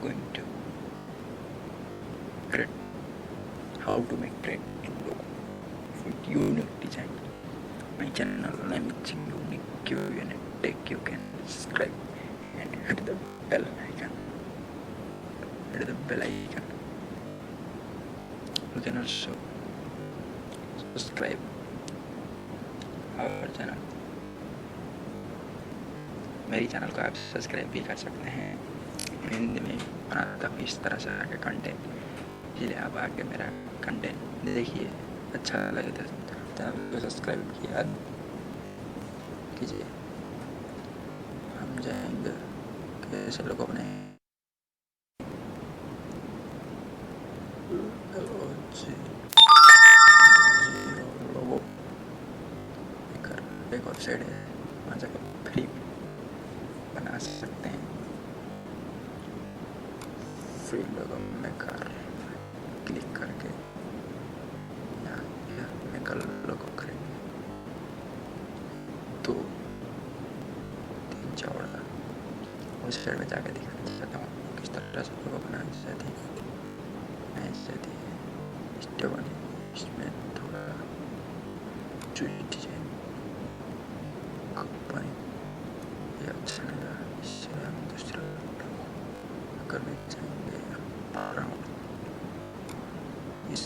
going to create how to make great logo with unique design. My channel name is Unique Q&A Tech. You can subscribe and hit the bell icon. You can also subscribe our channel. मेरी channel को आप subscribe भी कर सकते हैं। हिंदी में बनाता हूँ इस तरह से आगे कंटेंट, इसलिए आप आके मेरा कंटेंट देखिए। अच्छा लगे तो चैनल को सब्सक्राइब कीजिए। हम जाएंगे कैसे लोगों ने लोगो एक वेबसाइट है, वहाँ जाकर फ्री बना सकते हैं। फ्री लोगो मेकर क्लिक करके यहाँ मेकर लोगो करेंगे तो 3 चौड़ा उस साइड में जाकर दिखाना चाहता हूँ किस तरह से लोगो बनाना चाहते हैं। इसमें थोड़ा डिजाइन कंपनी ये अच्छा नहीं रहा, इससे हम दूसरा करना चाहेंगे। ब्राउन इस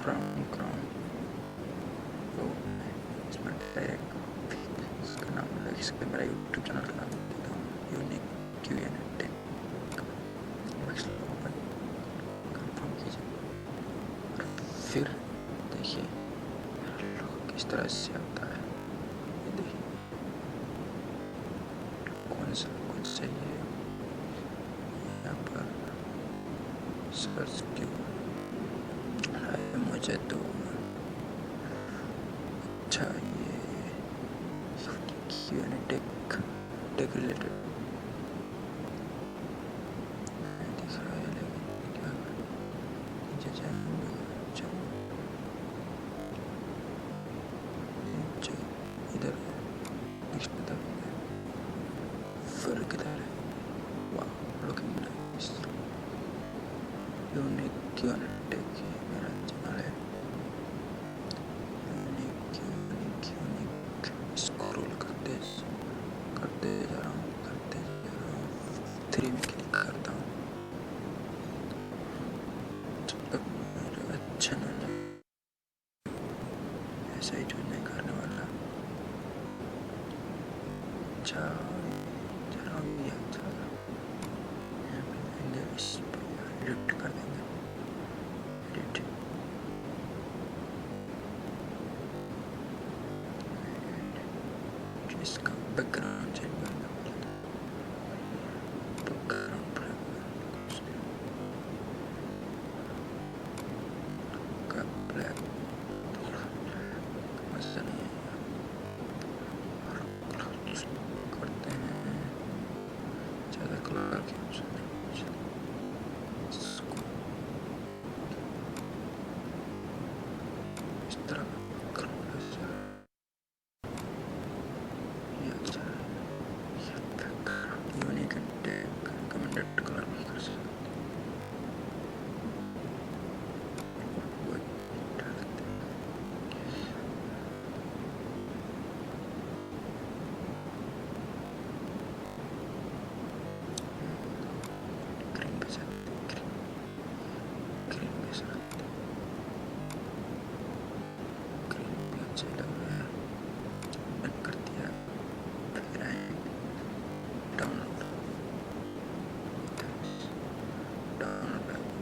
ब्राउन तो इसमें डायरेक्ट इसका नाम लगा, इसका मेरा यूट्यूब चैनल का नाम देता हूँ यूनिक Q&A टेक। कंफर्म कीजिए फिर देखिए किस तरह से आता है। ये देखिए कौन सा कुछ चाहिए, यहाँ पर सर्च क्यों मुझे तो अच्छा ये Q&A टेक रिलेटेड दिख रहा है, लेकिन क्या नीचे जाएंगे इधर नेक्स्ट दबाएंगे, फिर किधर है, वाह looking nice. Unique Q&A tech मेरा चैनल है, यूनिक स्क्रॉल करते जा रहा हूँ 3 में क्लिक करता हूँ। जब तक मेरा अच्छा न लगे ऐसा ही जो नहीं करने वाला। अच्छा चलो ये अच्छा इस पर एडिट कर देंगे। एडिट इसका बैकग्राउंड चेंज करना पड़ेगा। बैकग्राउंड का ब्लैक मजा नहीं करते हैं, ज़्यादा कलर के इस तरह ये अच्छा है। यूनिक टेक रिकमेंडेड कलर भी कर सकते हैं।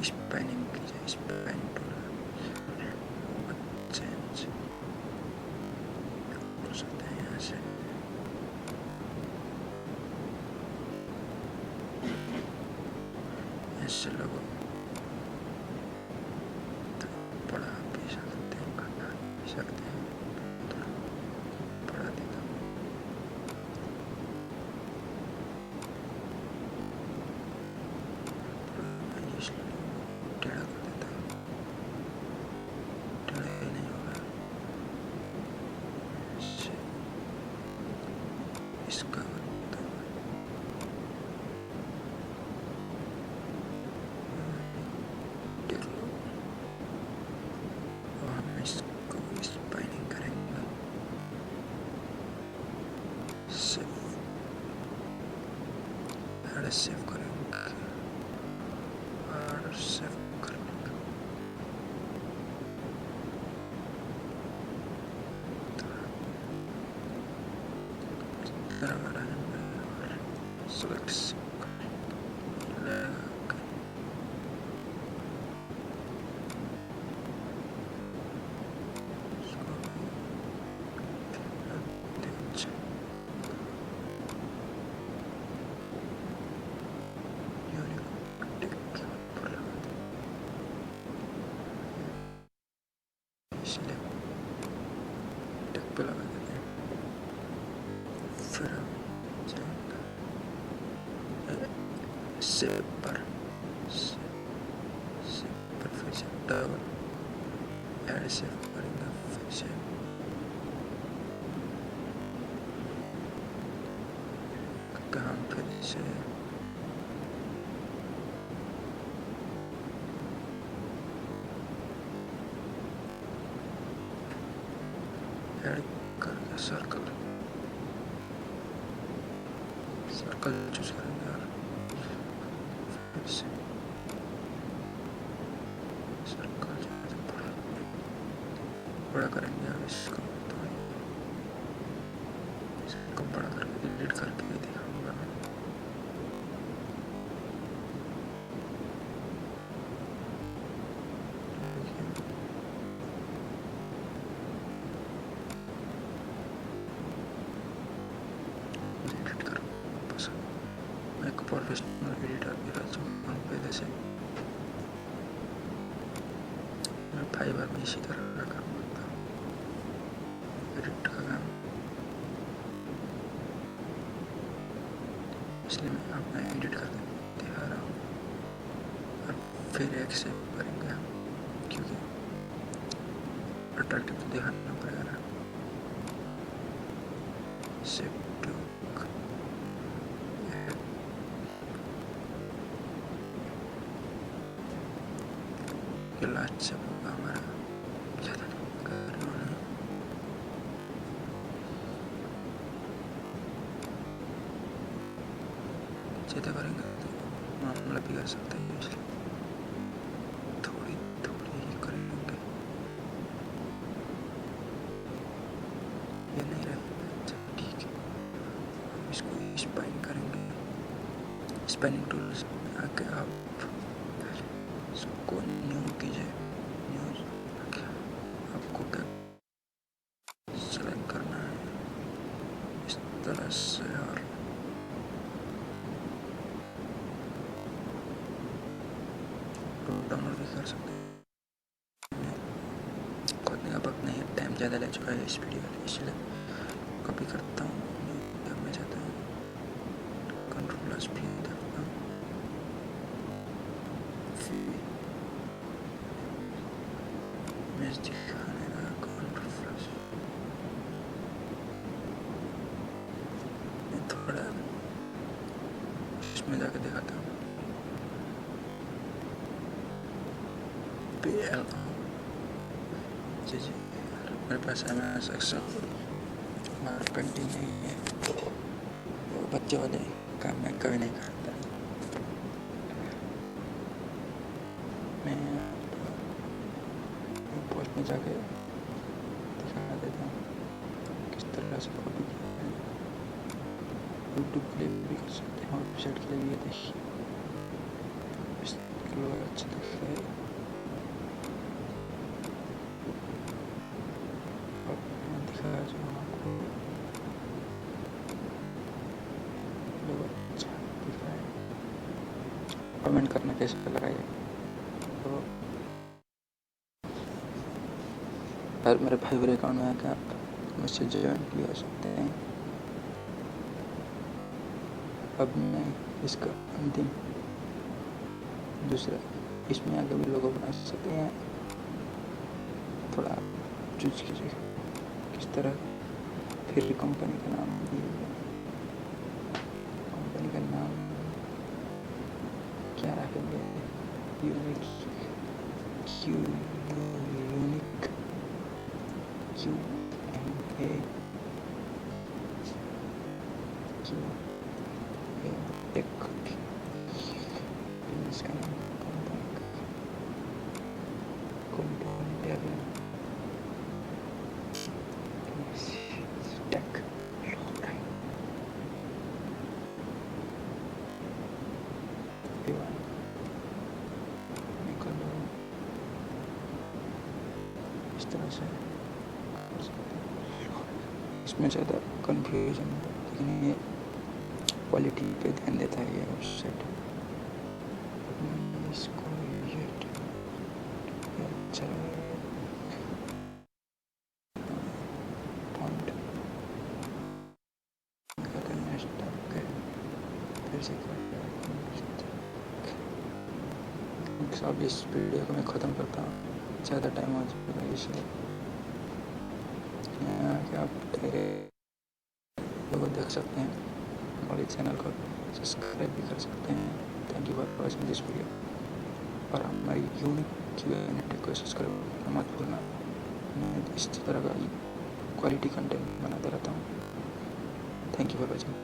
स्पैनिंग कीजिए, स्पैनिंग चेंज कर सकते हैं यहाँ से। ऐसे लोगों पढ़ा भी सकते हैं, घटा भी सकते हैं। पढ़ा देता हूँ टेढ़ा कर देता हूँ, टेढ़ा ही नहीं होगा। इसका सेव पर फिर से डबल ऐड सेव करेंगे, फिर से काम, फिर से ऐड करके सर्कल चूज करेंगे और फिर से सर्कल बड़ा करेंगे। अब इसको बड़ा करके डिलीट करके दिखाऊंगा। एडिट कर पसंद, मैं एक प्रोफेशनल एडिटर भी रह चुका हूँ पहले से। मैं फाइबर में इसी तरह का काम करता हूँ, एडिट का काम, इसलिए मैं अपना एडिट करके दिखा रहा हूँ। और फिर एक सेव करेंगे हम, क्योंकि अट्रैक्टिव तो दिखाना पड़ेगा ना। सेव टू लास्ट से होगा हमारा, ज़्यादा करना नहीं। ज़्यादा करेंगे तो मामला बिगड़ सकता है, इसलिए थोड़ी ही करेंगे। ये नहीं रहेगा, अच्छा ठीक है। हम इसको स्पाइन करेंगे, स्पाइनिंग टूल्स आके आप इसको न्यू कीजिए। न्यूज आपको क्या सेलेक्ट करना है इस तरह से, और डाउनलोड भी कर सकते हैं। खोदने का वक्त नहीं है, टाइम ज़्यादा ले चुका है इस वीडियो में, इसलिए कॉपी करता हूँ। मैं चाहता हूँ कंट्रोल+P दबाता हूँ, इमेज दिखाने का कंट्रोल+, मैं थोड़ा इसमें जाके दिखाता हूँ। PL जी मेरे पास MS Excel पेंटिंग नहीं है, वो बच्चे वाले काम मैं कभी नहीं करता। मैं पोस्ट में जाके दिखा देता हूँ किस तरह से कॉपी किया है। यूट्यूब के लिए भी कर सकते हैं, वेबसाइट के लिए भी। देखिए इसके लोग अच्छा दिख रहा है। अब मैं दिखा जो आपको लोग अच्छा दिख रहा है। कमेंट करना कैसे लगा ये, तो और मेरे फाइवर अकाउंट में आकर आप मुझसे ज्वाइन भी हो सकते हैं। अब मैं इसका अंतिम दूसरा, इसमें आगे भी लोगो बना सकते हैं। थोड़ा चूज कीजिए किस तरह। फिर कंपनी का नाम दीजिए, कंपनी का नाम क्या रखेंगे? यूनिक इसका नाम टेक इस तरह से। इसमें ज़्यादा कन्फ्यूजन है, लेकिन ये क्वालिटी पे ध्यान देता है ये वेबसाइट। इसको ये अच्छा फॉन्ट करना स्टार्ट करें, फिर से अब इस वीडियो को मैं ख़त्म करता हूँ, ज़्यादा टाइम हो चुका है इसलिए। यहाँ के आप लोग देख सकते हैं और इस चैनल को सब्सक्राइब भी कर सकते हैं। Thank you for watching this video. और हमारी यूनिक Q&A को सब्सक्राइब करना मत भूलना। मैं इस तरह का क्वालिटी कंटेंट बनाता रहता हूँ। Thank you for watching.